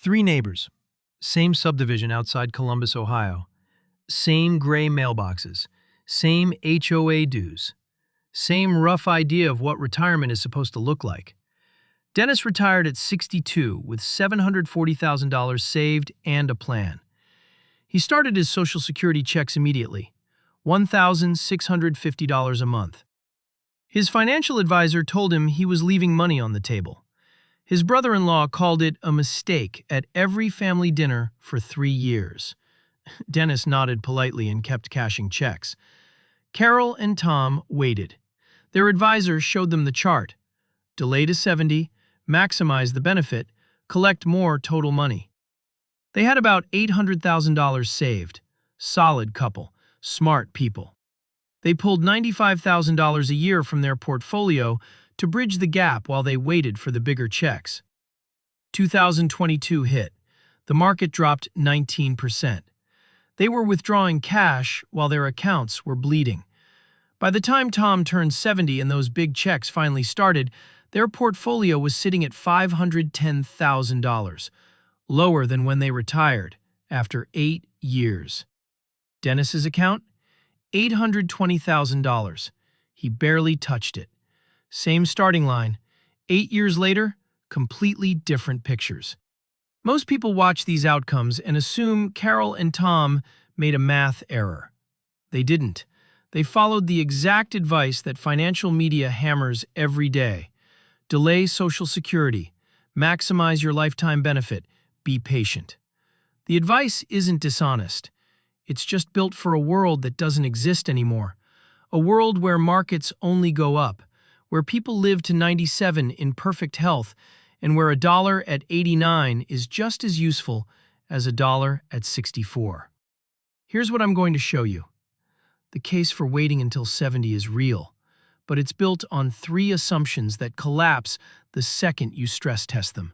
Three neighbors, same subdivision outside Columbus, Ohio, same gray mailboxes, same HOA dues, same rough idea of what retirement is supposed to look like. Dennis retired at 62 with $740,000 saved and a plan. He started his Social Security checks immediately, $1,650 a month. His financial advisor told him he was leaving money on the table. His brother-in-law called it a mistake at every family dinner for 3 years. Dennis nodded politely and kept cashing checks. Carol and Tom waited. Their advisor showed them the chart. Delay to 70, maximize the benefit, collect more total money. They had about $800,000 saved. Solid couple, smart people. They pulled $95,000 a year from their portfolio to bridge the gap while they waited for the bigger checks. 2022 hit. The market dropped 19%. They were withdrawing cash while their accounts were bleeding. By the time Tom turned 70 and those big checks finally started, their portfolio was sitting at $510,000, lower than when they retired, after 8 years. Dennis's account? $820,000. He barely touched it. Same starting line. 8 years later, completely different pictures. Most people watch these outcomes and assume Carol and Tom made a math error. They didn't. They followed the exact advice that financial media hammers every day. Delay Social Security. Maximize your lifetime benefit. Be patient. The advice isn't dishonest. It's just built for a world that doesn't exist anymore. A world where markets only go up, where people live to 97 in perfect health, and where a dollar at 89 is just as useful as a dollar at 64. Here's what I'm going to show you. The case for waiting until 70 is real, but it's built on 3 assumptions that collapse the second you stress test them.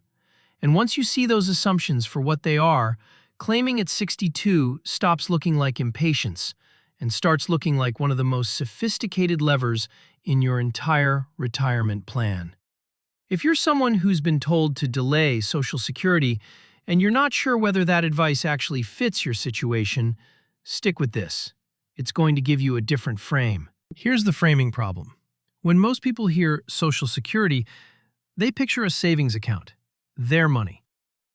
And once you see those assumptions for what they are, claiming at 62 stops looking like impatience and starts looking like one of the most sophisticated levers in your entire retirement plan. If you're someone who's been told to delay Social Security and you're not sure whether that advice actually fits your situation, stick with this. It's going to give you a different frame. Here's the framing problem. When most people hear Social Security, they picture a savings account, their money.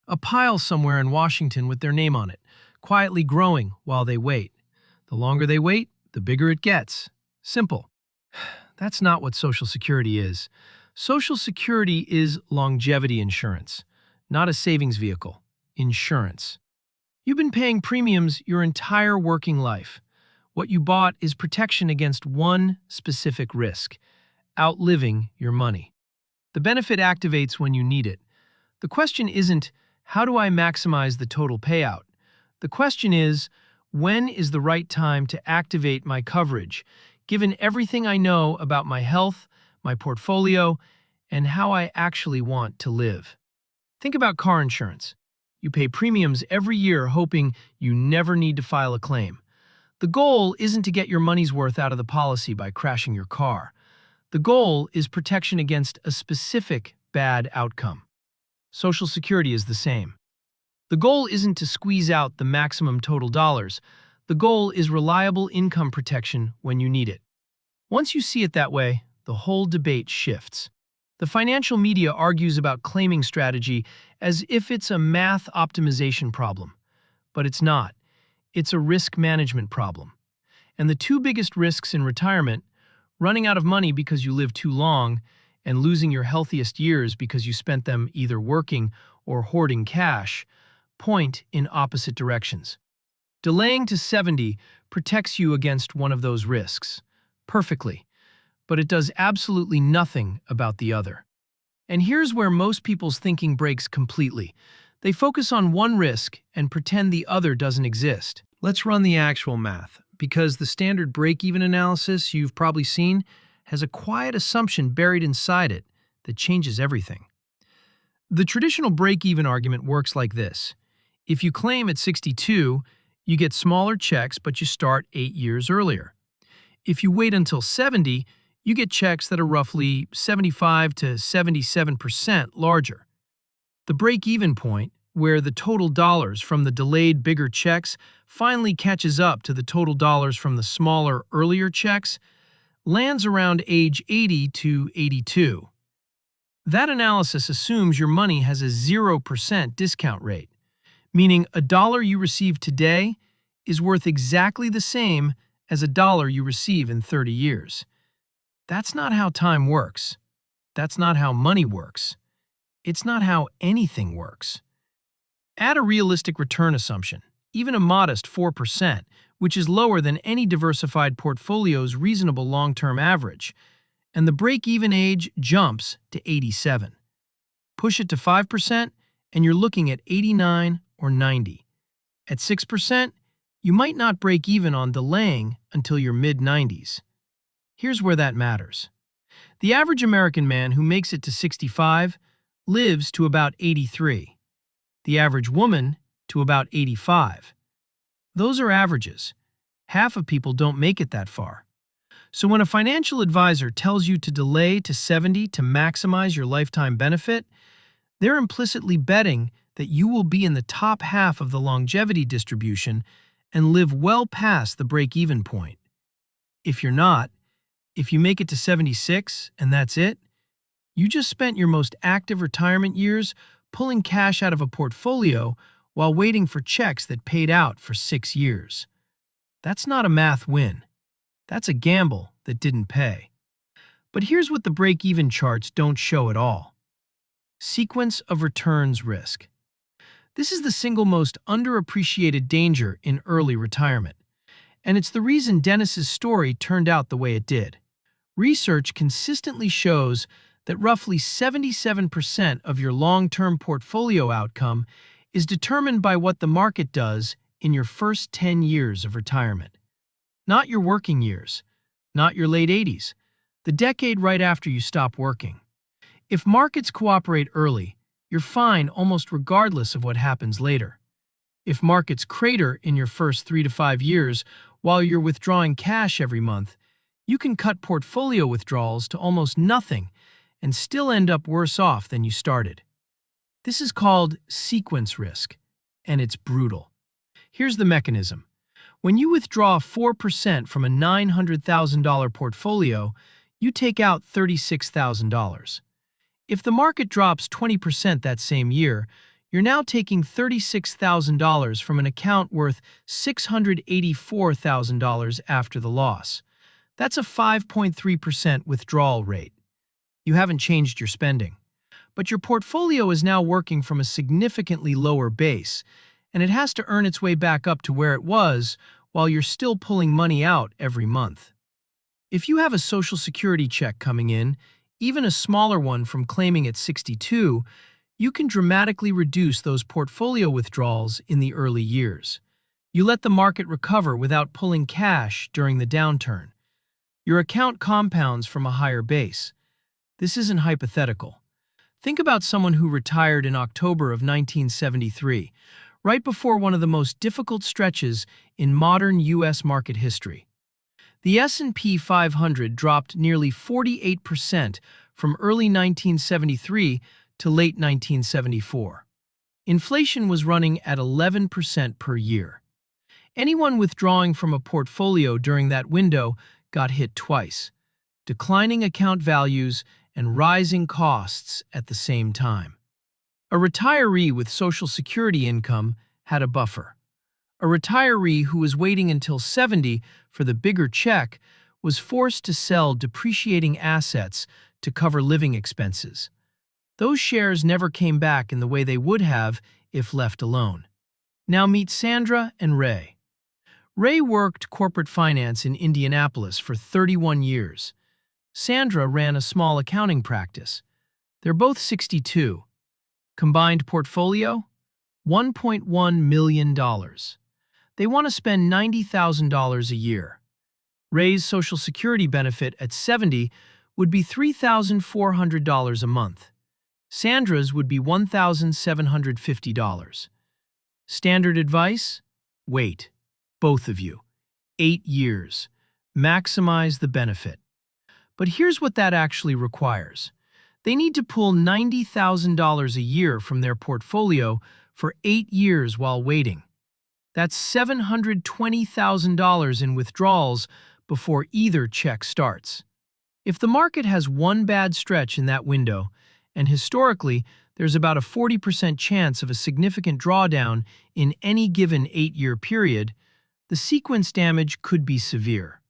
A pile somewhere in Washington with their name on it, quietly growing while they wait. The longer they wait, the bigger it gets. Simple. That's not what Social Security is. Social Security is longevity insurance, not a savings vehicle. Insurance. You've been paying premiums your entire working life. What you bought is protection against one specific risk: outliving your money. The benefit activates when you need it. The question isn't, how do I maximize the total payout? The question is, when is the right time to activate my coverage, given everything I know about my health, my portfolio, and how I actually want to live? Think about car insurance. You pay premiums every year hoping you never need to file a claim. The goal isn't to get your money's worth out of the policy by crashing your car. The goal is protection against a specific bad outcome. Social Security is the same. The goal isn't to squeeze out the maximum total dollars. The goal is reliable income protection when you need it. Once you see it that way, the whole debate shifts. The financial media argues about claiming strategy as if it's a math optimization problem. But it's not. It's a risk management problem. And the 2 biggest risks in retirement, running out of money because you live too long and losing your healthiest years because you spent them either working or hoarding cash, point in opposite directions. Delaying to 70 protects you against one of those risks, perfectly, but it does absolutely nothing about the other. And here's where most people's thinking breaks completely. They focus on one risk and pretend the other doesn't exist. Let's run the actual math, because the standard break-even analysis you've probably seen has a quiet assumption buried inside it that changes everything. The traditional break-even argument works like this. If you claim at 62, you get smaller checks, but you start 8 years earlier. If you wait until 70, you get checks that are roughly 75 to 77% larger. The break-even point, where the total dollars from the delayed bigger checks finally catches up to the total dollars from the smaller earlier checks, lands around age 80 to 82. That analysis assumes your money has a 0% discount rate, meaning a dollar you receive today is worth exactly the same as a dollar you receive in 30 years. That's not how time works. That's not how money works. It's not how anything works. Add a realistic return assumption, even a modest 4%, which is lower than any diversified portfolio's reasonable long-term average, and the break-even age jumps to 87. Push it to 5%, and you're looking at 89 or 90. At 6%, you might not break even on delaying until your mid-90s. Here's where that matters. The average American man who makes it to 65 lives to about 83. The average woman to about 85. Those are averages. Half of people don't make it that far. So when a financial advisor tells you to delay to 70 to maximize your lifetime benefit, they're implicitly betting that you will be in the top half of the longevity distribution and live well past the break-even point. If you're not, if you make it to 76 and that's it, you just spent your most active retirement years pulling cash out of a portfolio while waiting for checks that paid out for 6 years. That's not a math win. That's a gamble that didn't pay. But here's what the break-even charts don't show at all. Sequence of returns risk. This is the single most underappreciated danger in early retirement, and it's the reason Dennis's story turned out the way it did. Research consistently shows that roughly 77% of your long-term portfolio outcome is determined by what the market does in your first 10 years of retirement. Not your working years, not your late 80s, the decade right after you stop working. If markets cooperate early, you're fine almost regardless of what happens later. If markets crater in your first 3 to 5 years while you're withdrawing cash every month, you can cut portfolio withdrawals to almost nothing and still end up worse off than you started. This is called sequence risk, and it's brutal. Here's the mechanism. When you withdraw 4% from a $900,000 portfolio, you take out $36,000. If the market drops 20% that same year, you're now taking $36,000 from an account worth $684,000 after the loss. That's a 5.3% withdrawal rate. You haven't changed your spending. But your portfolio is now working from a significantly lower base, and it has to earn its way back up to where it was while you're still pulling money out every month. If you have a Social Security check coming in, even a smaller one from claiming at 62, you can dramatically reduce those portfolio withdrawals in the early years. You let the market recover without pulling cash during the downturn. Your account compounds from a higher base. This isn't hypothetical. Think about someone who retired in October of 1973, right before one of the most difficult stretches in modern U.S. market history. The S&P 500 dropped nearly 48% from early 1973 to late 1974. Inflation was running at 11% per year. Anyone withdrawing from a portfolio during that window got hit twice: declining account values and rising costs at the same time. A retiree with Social Security income had a buffer. A retiree who was waiting until 70 for the bigger check was forced to sell depreciating assets to cover living expenses. Those shares never came back in the way they would have if left alone. Now meet Sandra and Ray. Ray worked corporate finance in Indianapolis for 31 years. Sandra ran a small accounting practice. They're both 62. Combined portfolio? $1.1 million. They want to spend $90,000 a year. Ray's Social Security benefit at 70 would be $3,400 a month. Sandra's would be $1,750. Standard advice? Wait. Both of you. 8 years. Maximize the benefit. But here's what that actually requires. They need to pull $90,000 a year from their portfolio for 8 years while waiting. That's $720,000 in withdrawals before either check starts. If the market has one bad stretch in that window, and historically there's about a 40% chance of a significant drawdown in any given 8-year period, the sequence damage could be severe.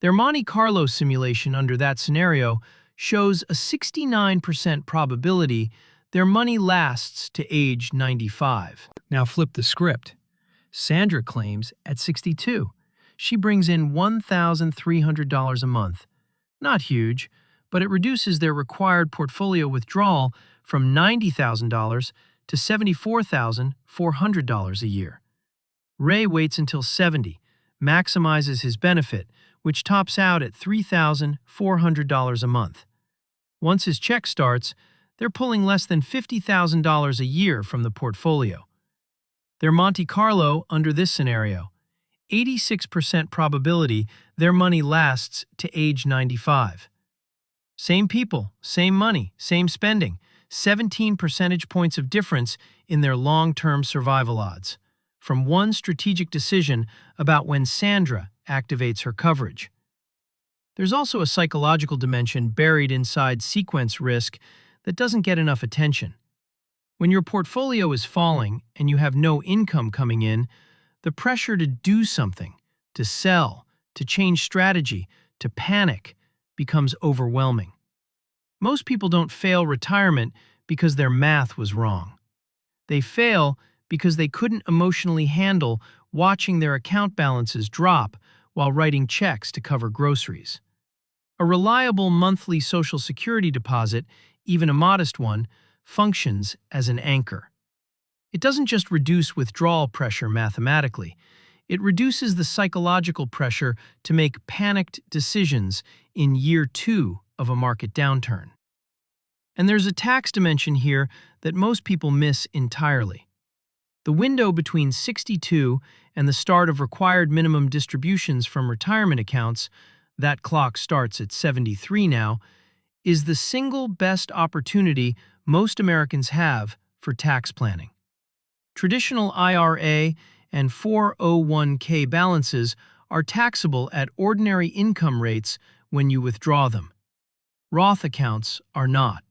Their Monte Carlo simulation under that scenario shows a 69% probability their money lasts to age 95. Now flip the script. Sandra claims at 62. She brings in $1,300 a month. Not huge, but it reduces their required portfolio withdrawal from $90,000 to $74,400 a year. Ray waits until 70, maximizes his benefit, which tops out at $3,400 a month. Once his check starts, they're pulling less than $50,000 a year from the portfolio. Their Monte Carlo under this scenario: 86% probability their money lasts to age 95. Same people, same money, same spending, 17 percentage points of difference in their long-term survival odds, from one strategic decision about when Sandra activates her coverage. There's also a psychological dimension buried inside sequence risk that doesn't get enough attention. When your portfolio is falling and you have no income coming in, the pressure to do something, to sell, to change strategy, to panic, becomes overwhelming. Most people don't fail retirement because their math was wrong. They fail because they couldn't emotionally handle watching their account balances drop while writing checks to cover groceries. A reliable monthly Social Security deposit, even a modest one, functions as an anchor. It doesn't just reduce withdrawal pressure mathematically, it reduces the psychological pressure to make panicked decisions in year 2 of a market downturn. And there's a tax dimension here that most people miss entirely. The window between 62 and the start of required minimum distributions from retirement accounts, that clock starts at 73 now, is the single best opportunity most Americans have for tax planning. Traditional IRA and 401k balances are taxable at ordinary income rates when you withdraw them. Roth accounts are not.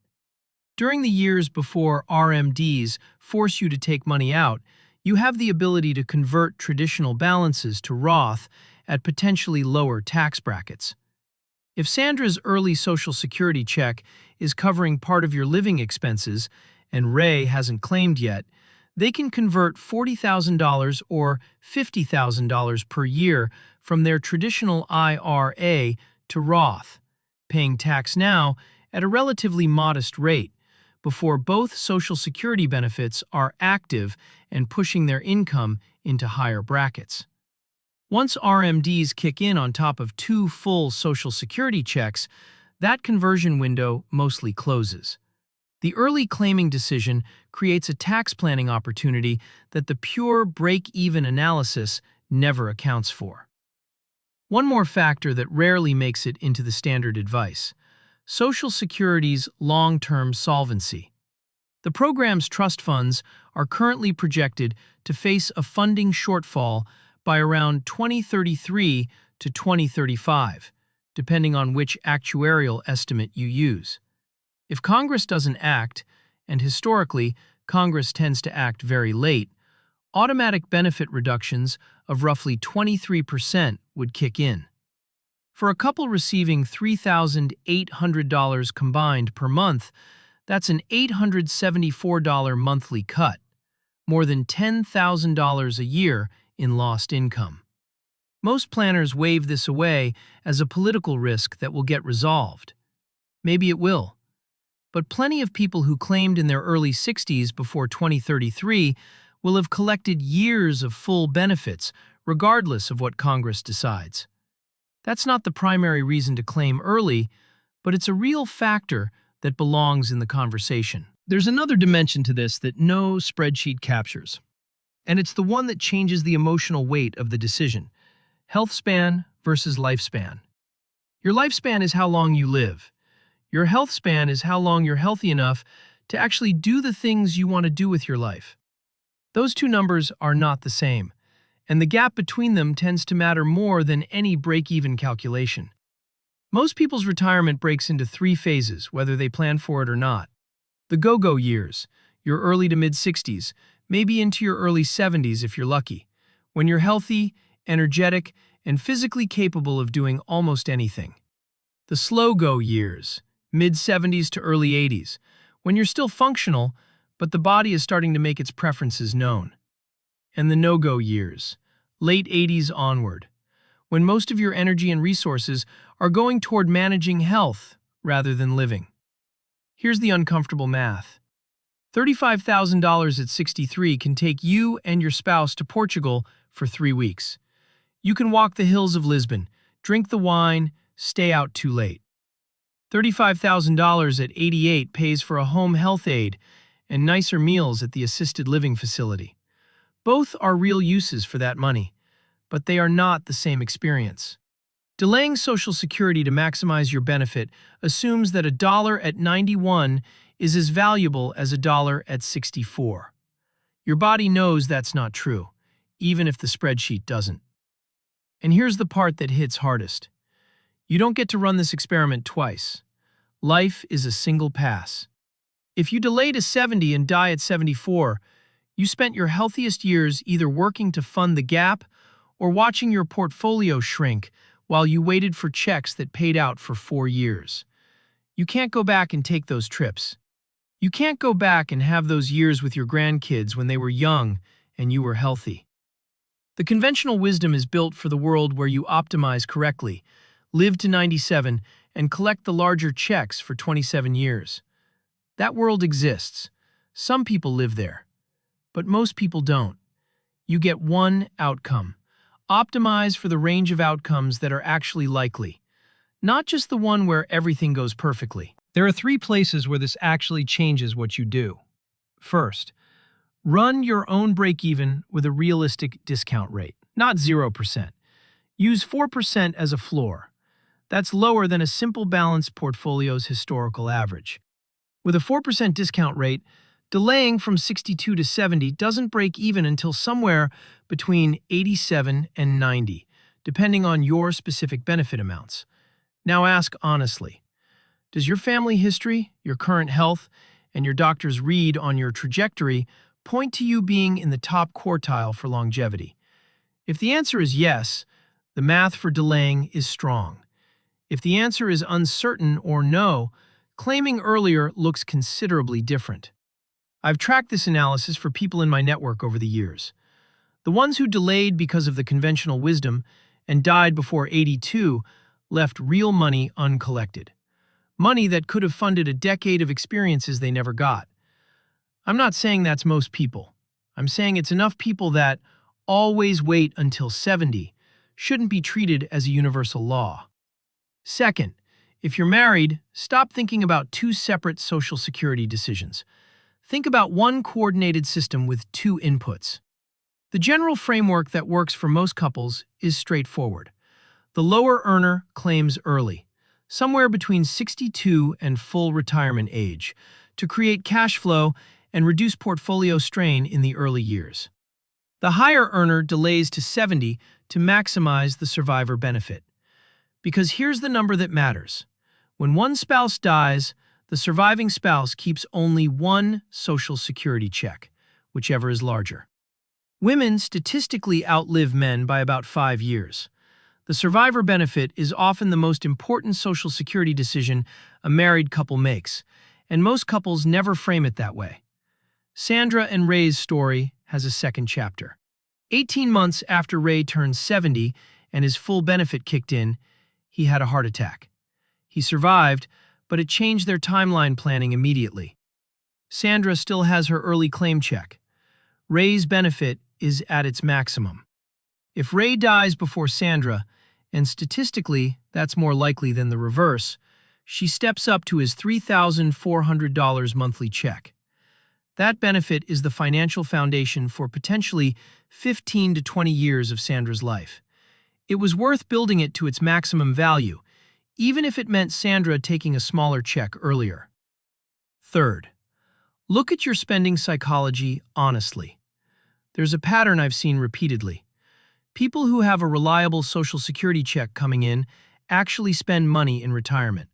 During the years before RMDs force you to take money out, you have the ability to convert traditional balances to Roth at potentially lower tax brackets. If Sandra's early Social Security check is covering part of your living expenses, and Ray hasn't claimed yet, they can convert $40,000 or $50,000 per year from their traditional IRA to Roth, paying tax now at a relatively modest rate, before both Social Security benefits are active and pushing their income into higher brackets. Once RMDs kick in on top of 2 full Social Security checks, that conversion window mostly closes. The early claiming decision creates a tax planning opportunity that the pure break-even analysis never accounts for. One more factor that rarely makes it into the standard advice: Social Security's long-term solvency. The program's trust funds are currently projected to face a funding shortfall by around 2033 to 2035, depending on which actuarial estimate you use. If Congress doesn't act, and historically Congress tends to act very late, automatic benefit reductions of roughly 23% would kick in. For a couple receiving $3,800 combined per month, that's an $874 monthly cut, more than $10,000 a year in lost income. Most planners wave this away as a political risk that will get resolved. Maybe it will. But plenty of people who claimed in their early 60s before 2033 will have collected years of full benefits, regardless of what Congress decides. That's not the primary reason to claim early, but it's a real factor that belongs in the conversation. There's another dimension to this that no spreadsheet captures, and it's the one that changes the emotional weight of the decision: healthspan versus lifespan. Your lifespan is how long you live. Your health span is how long you're healthy enough to actually do the things you want to do with your life. Those two numbers are not the same, and the gap between them tends to matter more than any break-even calculation. Most people's retirement breaks into three phases, whether they plan for it or not. The go-go years, your early to mid-60s, maybe into your early 70s if you're lucky, when you're healthy, energetic, and physically capable of doing almost anything. The slow-go years, mid-70s to early 80s, when you're still functional, but the body is starting to make its preferences known. And the no-go years, late 80s onward, when most of your energy and resources are going toward managing health rather than living. Here's the uncomfortable math. $35,000 at 63 can take you and your spouse to Portugal for 3 weeks. You can walk the hills of Lisbon, drink the wine, stay out too late. $35,000 at 88 pays for a home health aide and nicer meals at the assisted living facility. Both are real uses for that money, but they are not the same experience. Delaying Social Security to maximize your benefit assumes that $1 at 91 is as valuable as $1 at 64. Your body knows that's not true, even if the spreadsheet doesn't. And here's the part that hits hardest. You don't get to run this experiment twice. Life is a single pass. If you delay to 70 and die at 74, you spent your healthiest years either working to fund the gap or watching your portfolio shrink while you waited for checks that paid out for 4 years. You can't go back and take those trips. You can't go back and have those years with your grandkids when they were young and you were healthy. The conventional wisdom is built for the world where you optimize correctly, live to 97, and collect the larger checks for 27 years. That world exists. Some people live there. But most people don't. You get one outcome. Optimize for the range of outcomes that are actually likely, not just the one where everything goes perfectly. There are 3 places where this actually changes what you do. First, run your own break-even with a realistic discount rate, not 0%. Use 4% as a floor. That's lower than a simple balanced portfolio's historical average. With a 4% discount rate, delaying from 62 to 70 doesn't break even until somewhere between 87 and 90, depending on your specific benefit amounts. Now ask honestly, does your family history, your current health, and your doctor's read on your trajectory point to you being in the top quartile for longevity? If the answer is yes, the math for delaying is strong. If the answer is uncertain or no, claiming earlier looks considerably different. I've tracked this analysis for people in my network over the years. The ones who delayed because of the conventional wisdom and died before 82 left real money uncollected. Money that could have funded a decade of experiences they never got. I'm not saying that's most people. I'm saying it's enough people that always wait until 70 shouldn't be treated as a universal law. Second, if you're married, stop thinking about 2 separate Social Security decisions. Think about one coordinated system with 2 inputs. The general framework that works for most couples is straightforward. The lower earner claims early, somewhere between 62 and full retirement age, to create cash flow and reduce portfolio strain in the early years. The higher earner delays to 70 to maximize the survivor benefit. Because here's the number that matters. When one spouse dies, the surviving spouse keeps only one Social Security check, whichever is larger. Women statistically outlive men by about 5 years. The survivor benefit is often the most important Social Security decision a married couple makes, and most couples never frame it that way. Sandra and Ray's story has a second chapter. 18 months after Ray turned 70 and his full benefit kicked in, he had a heart attack. He survived, but it changed their timeline planning immediately. Sandra still has her early claim check. Ray's benefit is at its maximum. If Ray dies before Sandra, and statistically that's more likely than the reverse, she steps up to his $3,400 monthly check. That benefit is the financial foundation for potentially 15 to 20 years of Sandra's life. It was worth building it to its maximum value, even if it meant Sandra taking a smaller check earlier. Third, look at your spending psychology honestly. There's a pattern I've seen repeatedly. People who have a reliable Social Security check coming in actually spend money in retirement.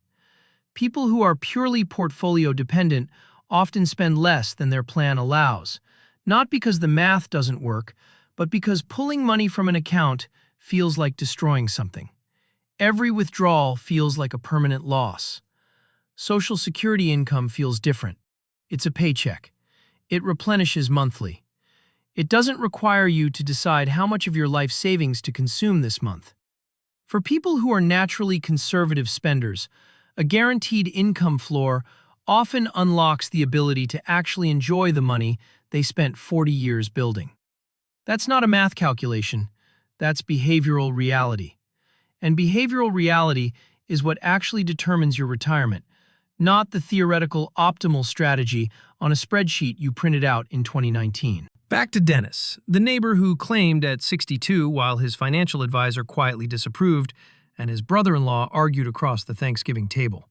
People who are purely portfolio dependent often spend less than their plan allows, not because the math doesn't work, but because pulling money from an account feels like destroying something. Every withdrawal feels like a permanent loss. Social Security income feels different. It's a paycheck. It replenishes monthly. It doesn't require you to decide how much of your life savings to consume this month. For people who are naturally conservative spenders, a guaranteed income floor often unlocks the ability to actually enjoy the money they spent 40 years building. That's not a math calculation. That's behavioral reality. And behavioral reality is what actually determines your retirement, not the theoretical optimal strategy on a spreadsheet you printed out in 2019. Back to Dennis, the neighbor who claimed at 62 while his financial advisor quietly disapproved and his brother-in-law argued across the Thanksgiving table.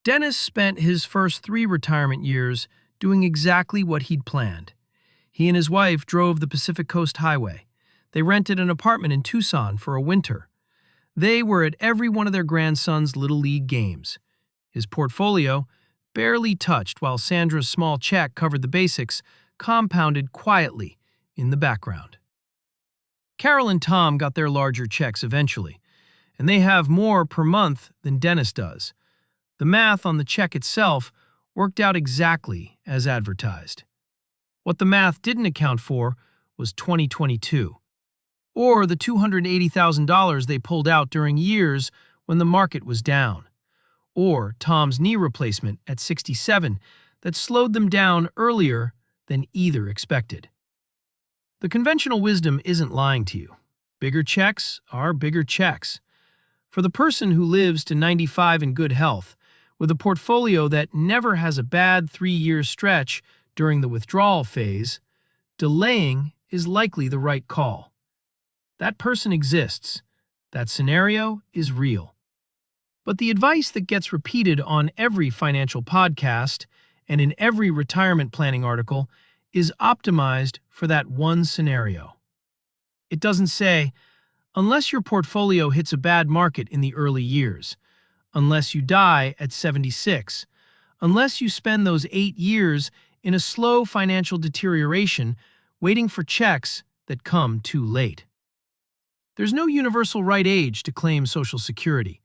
Dennis spent his first 3 retirement years doing exactly what he'd planned. He and his wife drove the Pacific Coast Highway. They rented an apartment in Tucson for a winter. They were at every one of their grandson's Little League games. His portfolio, barely touched while Sandra's small check covered the basics, compounded quietly in the background. Carol and Tom got their larger checks eventually, and they have more per month than Dennis does. The math on the check itself worked out exactly as advertised. What the math didn't account for was 2022, or the $280,000 they pulled out during years when the market was down, or Tom's knee replacement at 67 that slowed them down earlier than either expected. The conventional wisdom isn't lying to you. Bigger checks are bigger checks. For the person who lives to 95 in good health, with a portfolio that never has a bad 3-year stretch during the withdrawal phase, delaying is likely the right call. That person exists. That scenario is real. But the advice that gets repeated on every financial podcast and in every retirement planning article is optimized for that one scenario. It doesn't say, unless your portfolio hits a bad market in the early years, unless you die at 76, unless you spend those 8 years in a slow financial deterioration waiting for checks that come too late. There's no universal right age to claim Social Security.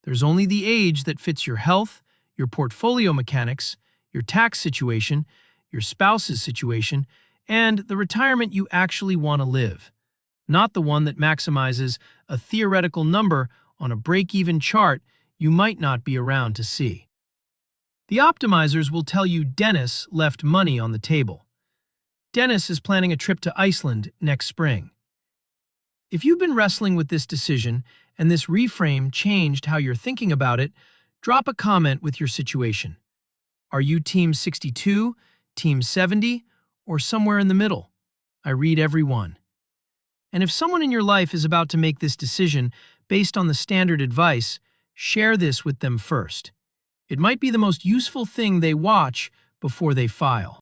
There's only the age that fits your health, your portfolio mechanics, your tax situation, your spouse's situation, and the retirement you actually want to live, not the one that maximizes a theoretical number on a break-even chart you might not be around to see. The optimizers will tell you Dennis left money on the table. Dennis is planning a trip to Iceland next spring. If you've been wrestling with this decision and this reframe changed how you're thinking about it, drop a comment with your situation. Are you Team 62, Team 70, or somewhere in the middle? I read every one. And if someone in your life is about to make this decision based on the standard advice, share this with them first. It might be the most useful thing they watch before they file.